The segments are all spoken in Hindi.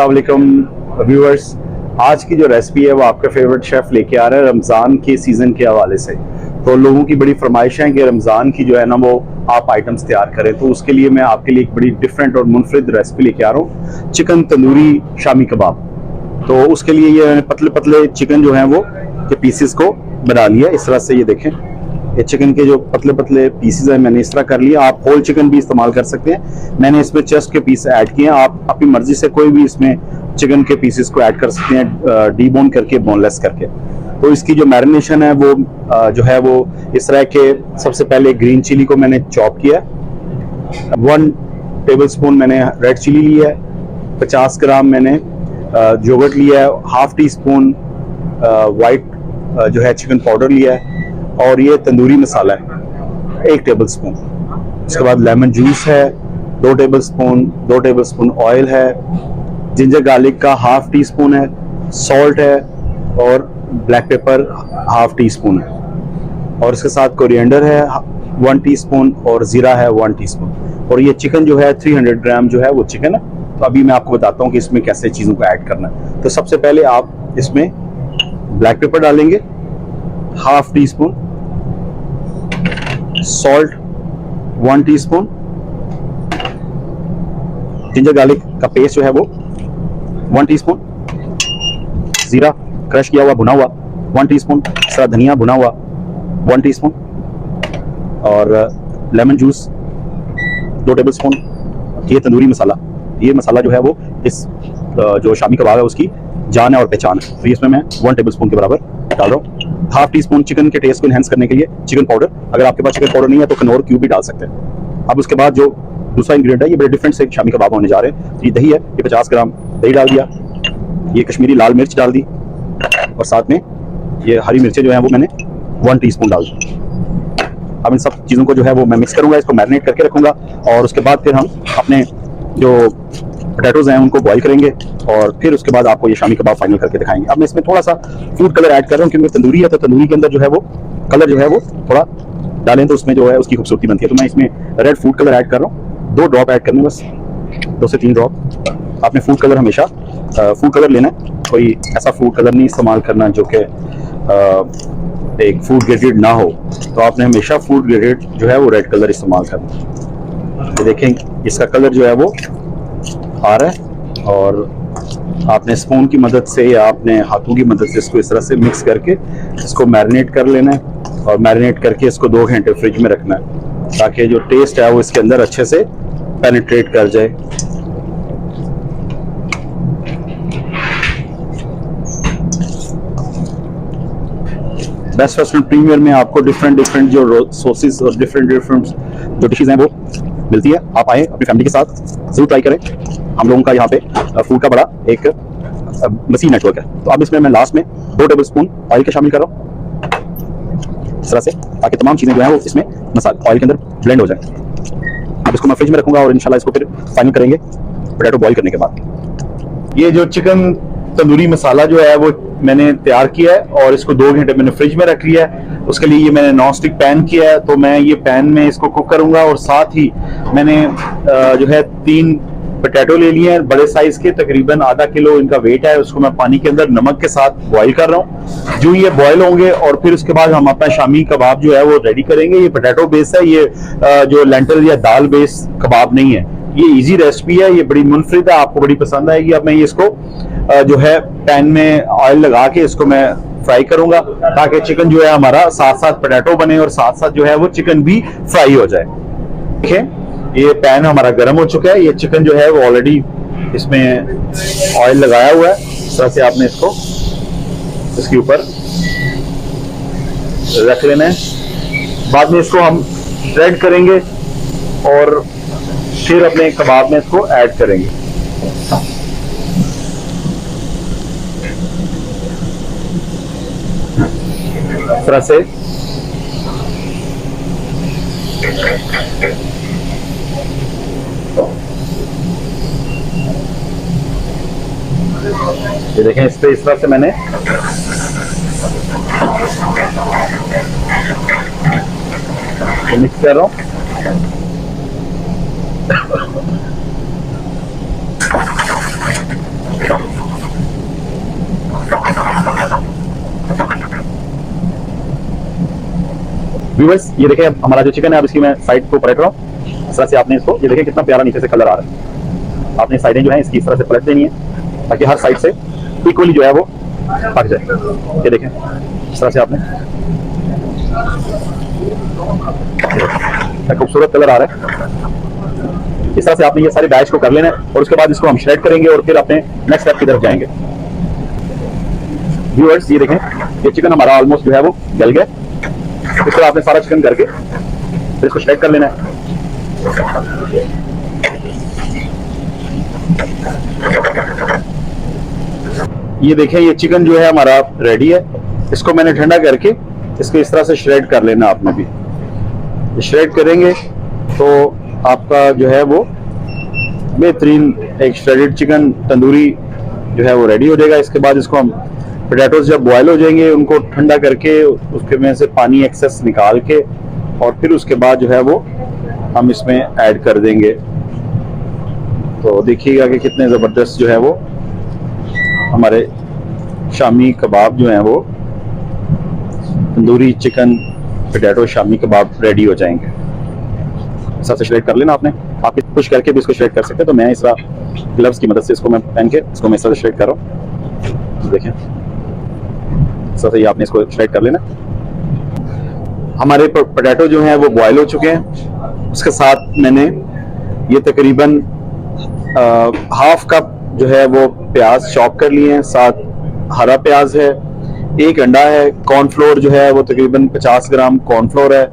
अस्सलाम वालेकुम व्यूअर्स। आज की जो रेसिपी है वो आपका फेवरेट शेफ लेके आ रहा है रमज़ान के सीज़न के हवाले से। तो लोगों की बड़ी फरमाइश है कि रमज़ान की जो है ना वो आप आइटम्स तैयार करें, तो उसके लिए मैं आपके लिए एक बड़ी डिफरेंट और मुनफरिद रेसिपी लेके आ रहा हूँ, चिकन तंदूरी शामी कबाब। तो उसके लिए ये पतले पतले चिकन जो हैं वो के पीसेस को बना लिया इस तरह से। ये देखें, ये चिकन के जो पतले पतले पीसेस हैं मैंने इस तरह कर लिया। आप होल चिकन भी इस्तेमाल कर सकते हैं। मैंने इसमें चेस्ट के पीस ऐड किए हैं। आप अपनी मर्जी से कोई भी इसमें चिकन के पीसेस को ऐड कर सकते हैं, डीबोन करके, बोनलेस करके। तो इसकी जो मैरिनेशन है वो जो है वो इस तरह के, सबसे पहले ग्रीन चिली को मैंने चॉप किया, 1 टेबल स्पून मैंने रेड चिली लिया है, 50 ग्राम मैंने योगर्ट लिया है, हाफ टी स्पून वाइट जो है चिकन पाउडर लिया है, और ये तंदूरी मसाला है 1 टेबल स्पून। उसके बाद लेमन जूस है 2 table spoon, 2 table spoon oil है, जिंजर गार्लिक का हाफ टी स्पून है, सॉल्ट है, और black pepper half tea spoon है, और इसके साथ कोरिएंडर है 1 टीस्पून, और जीरा है 1 टीस्पून। और ये चिकन जो है 300 ग्राम जो है वो चिकन है। तो अभी मैं आपको बताता हूँ कि इसमें कैसे चीज़ों को ऐड करना है। तो सबसे पहले आप इसमें ब्लैक पेपर डालेंगे half tea spoon, salt 1 teaspoon, ginger garlic का पेस्ट जो है वो 1 टीस्पून, जीरा क्रश किया हुआ भुना हुआ 1 टीस्पून, सारा धनिया भुना हुआ 1 टीस्पून, और लेमन जूस 2 टेबल स्पून। ये तंदूरी मसाला, ये मसाला जो है वो इस जो शामी कबाब है उसकी जान है और पहचान है। तो इसमें मैं 1 टेबल स्पून के बराबर डाल रहा हूँ। हाफ टी स्पून चिकन के टेस्ट को इनहेंस करने के लिए चिकन पाउडर, अगर आपके पास चिकन पाउडर नहीं है तो कनौर क्यूब भी डाल सकते हैं। अब उसके बाद जो दूसरा इंग्रेडिएंट है, ये बड़े डिफरेंट से शामी कबाब होने जा रहे हैं। ये दही है, ये 50 ग्राम दही डाल दिया, ये कश्मीरी लाल मिर्च डाल दी, और साथ में ये हरी मिर्चें जो है वो मैंने 1 टीस्पून डाल दी। अब इन सब चीज़ों को जो है वो मैं मिक्स करूंगा, इसको मैरिनेट करके रखूंगा, और उसके बाद फिर हम अपने जो पोटैटोज हैं उनको बॉईल करेंगे, और फिर उसके बाद आपको ये शामी कबाब फाइनल करके दिखाएंगे। अब मैं इसमें थोड़ा सा फूड कलर ऐड कर रहा हूँ, क्योंकि तंदूरी है तो तंदूरी के अंदर जो है वो कलर जो है वो थोड़ा डालें तो उसमें जो है उसकी खूबसूरती बनती है। तो मैं इसमें रेड फूड कलर ऐड कर रहा हूँ, 2 ड्रॉप ऐड करने, बस 2 से 3 ड्रॉप। आपने फूड कलर हमेशा फूड कलर लेना है, कोई ऐसा फूड कलर नहीं इस्तेमाल करना जो कि एक फूड ग्रेडेड ना हो। तो आपने हमेशा फूड ग्रेडेड जो है वो रेड कलर इस्तेमाल करना। तो देखें इसका कलर जो है वो आ रहा है, और आपने स्पून की मदद से या आपने हाथों की मदद से इसको इस तरह से मिक्स करके इसको मैरिनेट कर लेना है, और मैरिनेट करके इसको 2 घंटे फ्रिज में रखना है, ताकि जो टेस्ट है वो इसके अंदर अच्छे से पेनिट्रेट कर जाए। बेस्ट रेस्टोरेंट प्रीमियर में आपको डिफरेंट जो सोसेस और डिफरेंट जो डिशेज हैं वो मिलती है। आप आए अपनी फैमिली के साथ जरूर ट्राई करें। हम लोगों का यहाँ पे फूड का बड़ा एक वसी नेटवर्क है। तो अब इसमें मैं लास्ट में 2 टेबल स्पून ऑयल के शामिल कर रहा हूँ इस तरह से, ताकि तमाम चीज़ें जो हैं वो इसमें मसाला ऑयल के अंदर ब्लेंड हो जाए। अब इसको मैं फ्रिज में रखूंगा, और इंशाल्लाह इसको फिर फाइनल करेंगे पोटैटो बॉईल करने के बाद। ये जो चिकन तंदूरी मसाला जो है वो मैंने तैयार किया है, और इसको 2 घंटे मैंने फ्रिज में रख लिया है। उसके लिए ये मैंने नॉन स्टिक पैन किया है, तो मैं ये पैन में इसको कुक करूंगा, और साथ ही मैंने जो है 3 पोटैटो ले लिए हैं बड़े साइज के, तकरीबन आधा किलो इनका वेट है। उसको मैं पानी के अंदर नमक के साथ बॉईल कर रहा हूँ। जो ये बॉईल होंगे, और फिर उसके बाद हम अपना शामी कबाब जो है वो रेडी करेंगे। ये पोटैटो बेस है, ये जो लेंटल या दाल बेस कबाब नहीं है। ये इजी रेसिपी है, ये बड़ी मुनफरिद है, आपको बड़ी पसंद आएगी। अब मैं ये इसको जो है पैन में ऑयल लगा के इसको मैं फ्राई करूंगा, ताकि चिकन जो है हमारा साथ साथ पोटैटो बने, और साथ साथ जो है वो चिकन भी फ्राई हो जाए। देखें ये पैन हमारा गर्म हो चुका है। ये चिकन जो है वो ऑलरेडी इसमें ऑयल लगाया हुआ है। इस तरह से आपने इसको इसके ऊपर रख लेना है। बाद में इसको हम रेड करेंगे, और फिर अपने कबाब में इसको ऐड करेंगे। इस तरह से ये देखें, इस तरह से मैंने मिक्स कर रहा हूँ। व्यूअर्स ये देखें हमारा जो चिकन है, अब इसकी मैं साइड को पलट रहा हूँ। इस तरह से आपने इसको, ये देखें कितना प्यारा नीचे से कलर आ रहा है। आपने साइडें जो है इसकी इस तरह से पलट देनी है ताकि हर साइड से इक्वली जो है वो पक जाए। ये देखें इस तरह से आपने, खूबसूरत कलर आ रहा है। इस तरह से आपने ये सारे बैच को कर लेना है और उसके बाद इसको हम श्रेड करेंगे और फिर अपने नेक्स्ट स्टेप की तरफ जाएंगे। व्यूअर्स ये देखें ये चिकन हमारा ऑलमोस्ट जो है वो गल गया। इस तरह आपने सारा चिकन करके फिर इसको श्रेड कर लेना है। ये देखें ये चिकन जो है हमारा रेडी है। इसको मैंने ठंडा करके इसको इस तरह से श्रेड कर लेना। आपने भी श्रेड करेंगे तो आपका जो है वो बेहतरीन एक श्रेडेड चिकन तंदूरी जो है वो रेडी हो जाएगा। इसके बाद इसको हम पोटैटोज जब बॉयल हो जाएंगे उनको ठंडा करके उसके में से पानी एक्सेस निकाल के और फिर उसके बाद जो है वो हम इसमें ऐड कर देंगे। तो देखिएगा कि कितने ज़बरदस्त जो है वो हमारे शामी कबाब जो हैं वो tandoori chicken potato shami kebab ready हो जाएंगे। सबसे श्रेड कर लेना आपने। आप पुश करके भी इसको श्रेड कर सकते हैं। तो मैं इस तरह ग्लव्स की मदद से इसको मैं पहन के इसको मैं इस तरह श्रेड कर रहा हूँ। देखें इस तरह से आपने इसको श्रेड कर लेना। हमारे पोटैटो जो हैं वो बॉयल हो चुके हैं। उसके साथ मैंने ये तकरीबन हाफ कप जो है वो प्याज चॉप कर लिए हैं। साथ हरा प्याज है, एक अंडा है, कॉर्नफ्लोर जो है वो तकरीबन 50 ग्राम कॉर्नफ्लोर है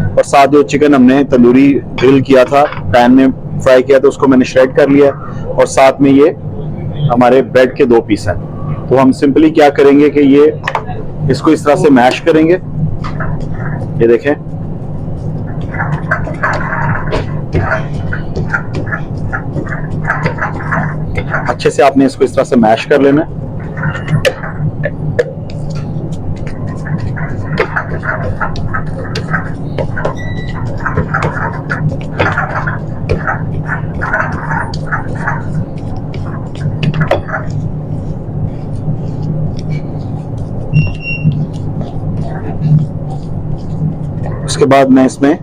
और साथ जो चिकन हमने तंदूरी ग्रिल किया था, पैन में फ्राई किया था, उसको मैंने श्रेड कर लिया और साथ में ये हमारे ब्रेड के 2 पीस हैं। तो हम सिंपली क्या करेंगे कि ये इसको इस तरह से मैश करेंगे। ये देखें अच्छे से आपने इसको इस तरह से मैश कर लेना। उसके बाद मैं इसमें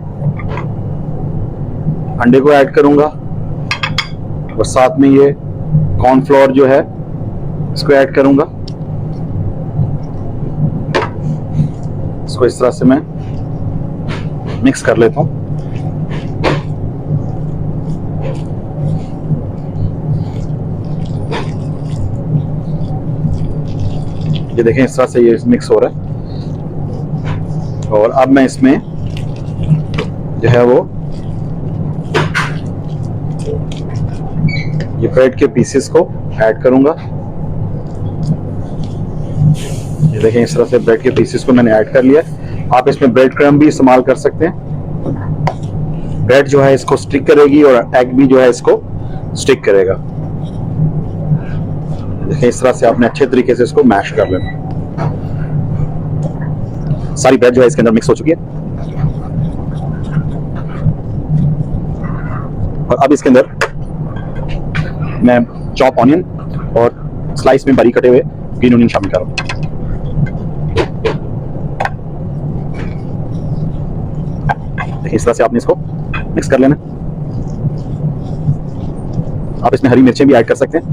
अंडे को ऐड करूंगा और साथ में ये कॉर्नफ्लोर जो है इसको ऐड करूंगा। इसको इस तरह से मैं मिक्स कर लेता हूं। ये देखें इस तरह से ये मिक्स हो रहा है और अब मैं इसमें जो है वो ये ब्रेड के पीसेस को ऐड करूंगा। ये देखें इस तरह से ब्रेड के पीसेस को मैंने ऐड कर लिया। आप इसमें ब्रेड क्रम्ब भी इस्तेमाल कर सकते हैं। ब्रेड जो है इसको स्टिक करेगी और एग भी जो है इसको स्टिक करेगा। देखें इस तरह से आपने अच्छे तरीके से इसको मैश कर लेना। सारी ब्रेड जो है इसके अंदर मिक्स हो चुकी है और अब इसके अंदर मैं चॉप ऑनियन और स्लाइस में बारीक कटे हुए ग्रीन ऑनियन शामिल कर रहा हूं। इस तरह से आपने इसको मिक्स कर लेना। आप इसमें हरी मिर्चें भी ऐड कर सकते हैं,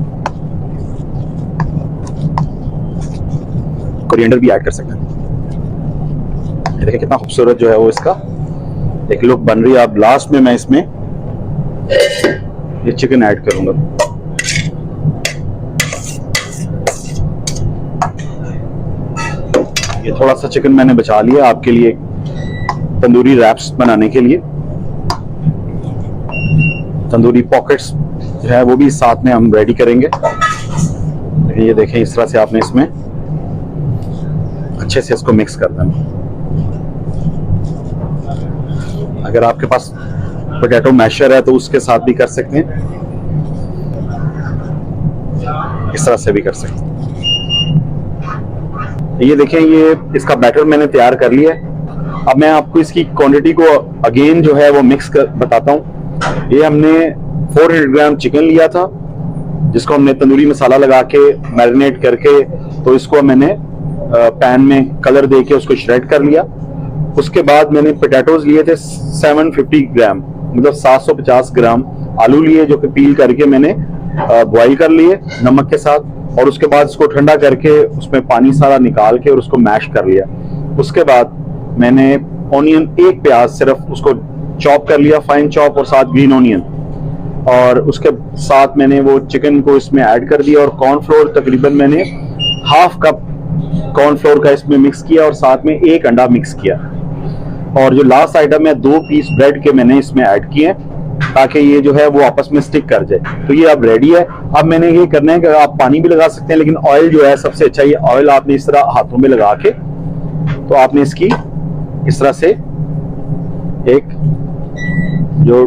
कोरिएंडर भी ऐड कर सकते हैं। देखिए कितना खूबसूरत जो है वो इसका एक लुक बन रही है। अब लास्ट में मैं इसमें ये चिकन ऐड करूंगा। ये थोड़ा सा चिकन मैंने बचा लिया आपके लिए तंदूरी रैप्स बनाने के लिए। तंदूरी पॉकेट्स जो है वो भी साथ में हम रेडी करेंगे। ये देखें इस तरह से आपने इसमें अच्छे से इसको मिक्स कर देना। अगर आपके पास पोटैटो मैशर है तो उसके साथ भी कर सकते हैं, इस तरह से भी कर सकते हैं। ये देखें ये इसका बैटर मैंने तैयार कर लिया है। अब मैं आपको इसकी क्वांटिटी को अगेन जो है वो मिक्स कर बताता हूँ। ये हमने 400 ग्राम चिकन लिया था जिसको हमने तंदूरी मसाला लगा के मैरिनेट करके, तो इसको मैंने पैन में कलर दे के उसको श्रेड कर लिया उसके बाद मैंने पोटैटोज लिए थे 750 ग्राम, मतलब 750 ग्राम आलू लिए, जो कि पील करके मैंने बॉईल कर लिए नमक के साथ, और उसके बाद उसको ठंडा करके उसमें पानी सारा निकाल के और उसको मैश कर लिया। उसके बाद मैंने ऑनियन, एक प्याज सिर्फ, उसको चॉप कर लिया, फाइन चॉप, और साथ ग्रीन ऑनियन, और उसके साथ मैंने वो चिकन को इसमें ऐड कर दिया, और कॉर्नफ्लोर तकरीबन मैंने हाफ कप कॉर्नफ्लोर का इसमें मिक्स किया, और साथ में एक अंडा मिक्स किया, और जो लास्ट आइटम है 2 पीस ब्रेड के मैंने इसमें ऐड किए ताकि ये जो है वो आपस में स्टिक कर जाए। तो ये अब रेडी है। अब मैंने ये करना है कि आप पानी भी लगा सकते हैं, लेकिन ऑयल जो है सबसे अच्छा, ये ऑयल आपने इस तरह हाथों में लगा के, तो आपने इसकी इस तरह से एक जो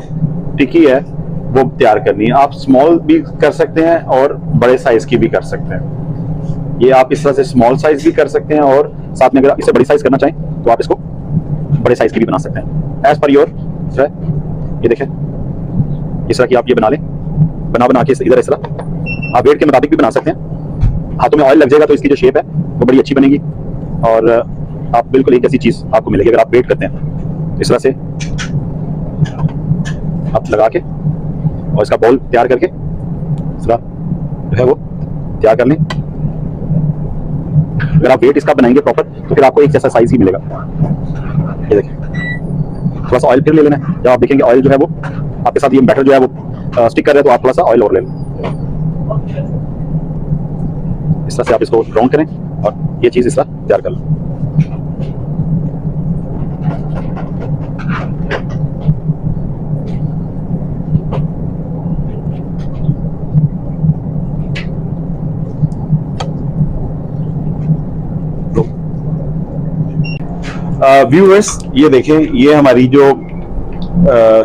टिक्की है वो तैयार करनी है। आप स्मॉल भी कर सकते हैं और बड़े साइज की भी कर सकते हैं। ये आप इस तरह से स्मॉल साइज भी कर सकते हैं, और साथ में अगर आप इसे बड़ी साइज करना चाहें तो आप इसको बड़े साइज की भी बना सकते हैं, एज पर योर। ये देखें, इस तरह की आप ये बना लें, बना के इधर इस तरह आप वेट के मुताबिक भी बना सकते हैं। हाथों में ऑयल लग जाएगा तो इसकी जो शेप है वो बड़ी अच्छी बनेगी, और आप बिल्कुल एक ऐसी चीज आपको मिलेगी अगर आप वेट करते हैं। इस तरह से आप लगा के और इसका बॉल तैयार करके इस तरह जो है वो तैयार कर लें। अगर आप वेट इसका बनाएंगे प्रॉपर तो फिर आपको एक जैसा साइज ही मिलेगा। ये देखिए, थोड़ा सा ऑयल फिर ले लेना है। जब आप देखेंगे ऑयल जो है वो आपके साथ ये बैटर जो है वो स्टिक कर रहे हैं, तो आप थोड़ा सा ऑयल और ले लें। इस तरह से आप इसको राउंड करें और ये चीज इस तरह तैयार कर लें। व्यूअर्स ये देखें, ये हमारी जो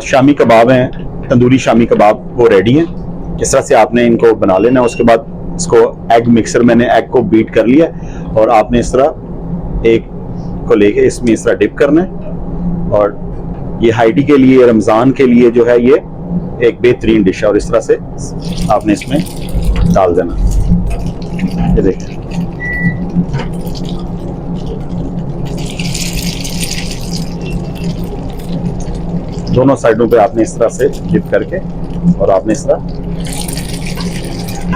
शामी कबाब हैं, तंदूरी शामी कबाब, वो रेडी हैं। इस तरह से आपने इनको बना लेना है। उसके बाद इसको एग मिक्सर, मैंने एग को बीट कर लिया, और आपने इस तरह एक को लेके इसमें इस तरह डिप करना है। और ये हाइडी के लिए, रमज़ान के लिए जो है ये एक बेहतरीन डिश है, और इस तरह से आपने इसमें डाल देना। ये देखिए, दोनों साइडों पे आपने इस तरह से डिप करके और आपने इस तरह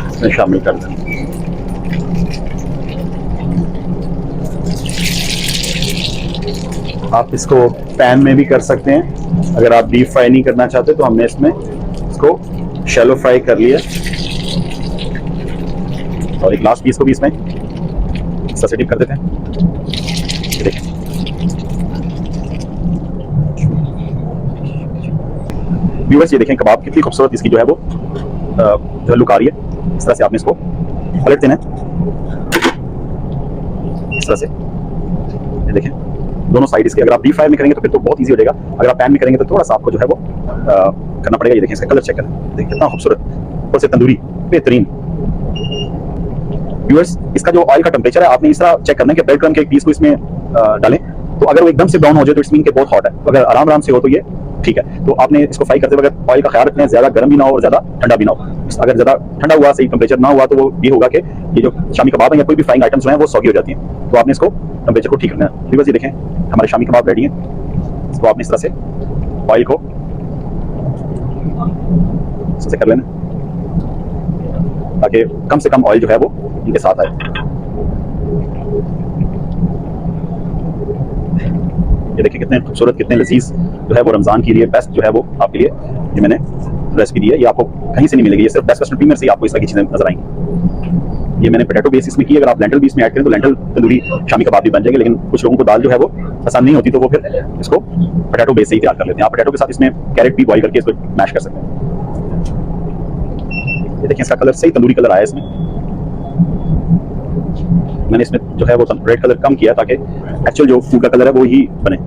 इसमें शामिल कर देना। आप इसको पैन में भी कर सकते हैं। अगर आप डीप फ्राई नहीं करना चाहते तो हमने इसमें इसको शैलो फ्राई कर लिया, और एक लास्ट पीस को भी इसमें इस तरह से डिप कर देते हैं। देखिए, व्यूअर्स ये देखें कबाब कितनी खूबसूरत इसकी जो है वो जो लुक आ रही है। इस तरह से आपने इसको पलट देना है, इस तरह से। ये देखें, दोनों साइड इसके। अगर आप डीप फ्राई में करेंगे तो फिर तो बहुत इजी हो जाएगा, अगर आप पैन में करेंगे तो थोड़ा सा आपको जो है वो करना पड़ेगा। ये देखें, इसका कलर चेक करें, देखिए कितना खूबसूरत, ऊपर से तंदूरी, बेहतरीन। व्यूअर्स इसका जो ऑयल का टेम्परेचर है आपने इस तरह चेक करना है कि ब्रेड क्रम्ब के एक पीस को इसमें डालें, तो अगर वो एकदम से ब्राउन हो जाए तो इट्स मीन कि बहुत हॉट है। तो अगर आराम आराम से हो तो ये ठीक है। तो आपने इसको फ्राई करते वक्त ऑयल का ख्याल रखना है, ज्यादा गर्म भी ना हो और ज्यादा ठंडा भी ना हो। अगर ज्यादा ठंडा हुआ, सही टेम्परेचर ना हुआ, तो वो ये होगा कि ये जो शामी कबाब है या कोई भी फ्राइंग आइटम्स हैं वो सौगी हो जाती हैं। तो आपने इसको टेम्परेचर को ठीक रखना है। बस ये देखें, हमारे शामी कबाब रेडी हैं। इसको आपने इस तरह से ऑयल को इस तरह से कर लेना ताकि कम से कम ऑयल जो है वो इनके साथ आए। ये देखिए कितने खूबसूरत, कितने लजीज जो है वो रमजान के लिए बेस्ट जो है वो आपके लिए ये मैंने रेसिपी दी है। ये आपको कहीं से नहीं मिलेगी, ये सिर्फ बेस्ट वेस्टर्न प्रीमियर से आपको इस तरह की चीजें नजर आएंगी। ये मैंने पोटैटो बेस इसमें की। अगर आप लेंटल भी इसमें ऐड करें तो लेंटल तंदूरी शामी कबाब भी बन जाएंगे, लेकिन कुछ लोगों को दाल जो है वो पसंद नहीं होती, तो वो फिर इसको पोटैटो बेस से ही तैयार कर लेते हैं। आप पोटैटो के साथ इसमें कैरेट भी बॉईल करके इसको मैश कर सकते हैं। ये देखिए, इसका कलर सही तंदूरी कलर आया इसमें। मैंने इसमें जो है वो रेड कलर कम किया ताकि एक्चुअल जो फूड का कलर है वो ही बने।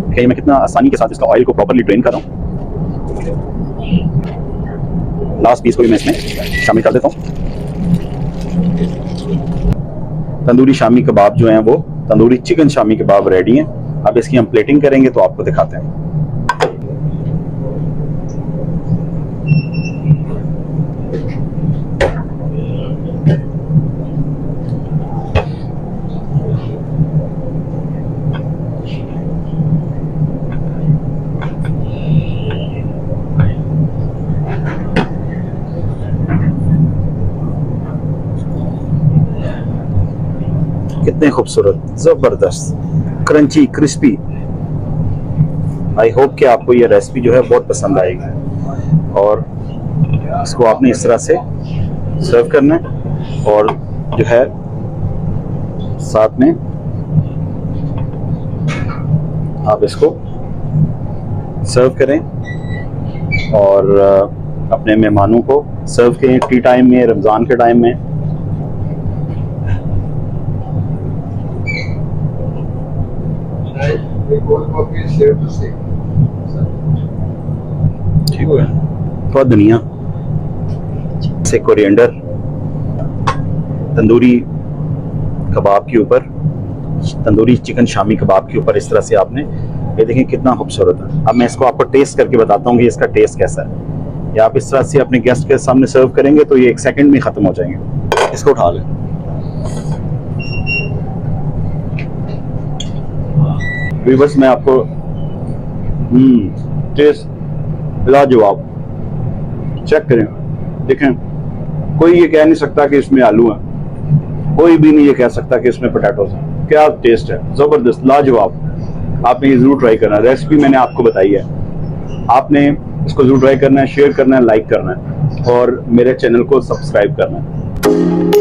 देखिए मैं कितना आसानी के साथ इसका ऑयल को प्रॉपर्ली ड्रेन कर रहा हूँ। लास्ट पीस को भी मैं इसमें शामिल कर देता हूँ। तंदूरी शामी कबाब जो हैं वो तंदूरी चिकन शामी कबाब रेडी हैं। अब इसकी हम प्लेटिंग करेंगे तो आपको दिखाते हैं। कितने खूबसूरत, ज़बरदस्त, क्रंची, क्रिस्पी। आई होप कि आपको ये रेसिपी जो है बहुत पसंद आएगी। और इसको आपने इस तरह से सर्व करना है और जो है साथ में आप इसको सर्व करें और अपने मेहमानों को सर्व करें टी टाइम में, रमज़ान के टाइम में। ठीक है, थोड़ा धनिया से कोरिएंडर तंदूरी कबाब के ऊपर, तंदूरी चिकन शामी कबाब के ऊपर इस तरह से आपने, ये देखें कितना खूबसूरत है। अब मैं इसको आपको टेस्ट करके बताता हूँ कि इसका टेस्ट कैसा है। या आप इस तरह से अपने गेस्ट के सामने सर्व करेंगे तो ये 1 सेकंड में ख़त्म हो जाएंगे। इसको उठा लें। बस मैं आपको टेस्ट लाजवाब, चेक करें, देखें, कोई ये कह नहीं सकता कि इसमें आलू है, कोई भी नहीं ये कह सकता कि इसमें पोटैटोज हैं। क्या टेस्ट है, जबरदस्त, लाजवाब। आपने ये जरूर ट्राई करना है। रेसिपी मैंने आपको बताई है, आपने इसको जरूर ट्राई करना है, शेयर करना है, लाइक करना है और मेरे चैनल को सब्सक्राइब करना है।